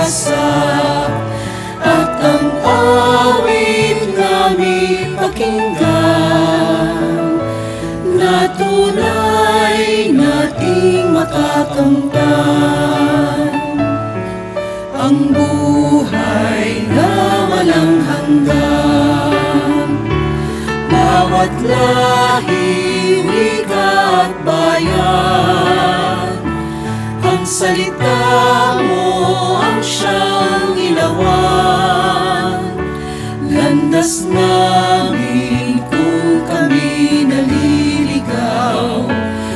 pag-asa at ang awit namin pakinggan na tunay nating makakamtan ang buhay na walang hanggan. Bawat lahi, wika at bayan, ang salita mo ang siyang ilawan. Landas namin kung kami naliligaw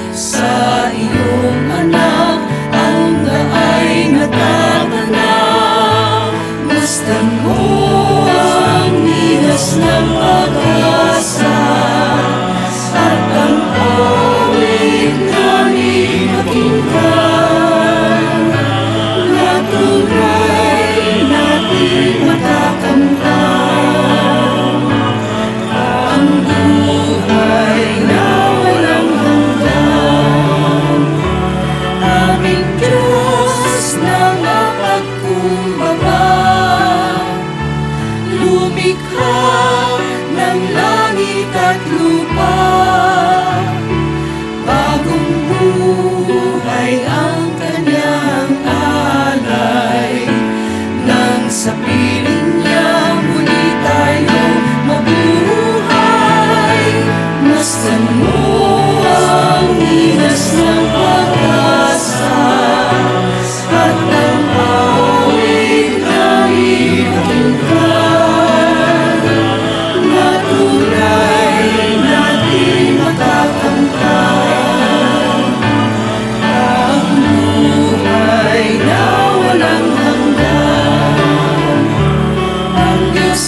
sa iyong anak, ang daay natatanaw. Masdan mo ang linas ng pag-asa at ang awit namin pakinggan na tunay natin makakamtan ang buhay na walang hanggan. Aming Diyos na mapagkumbaba, lumikha ng langit at lupa. Bagong buhay ang kanyang alay, nang sa piling niya muli tayo mabuhay. Masdan mo ang linas ng pag-asa at ang awit namin pakinggan na tunay natin makakamtan ang buhay na walang hanggan. Ang Diyos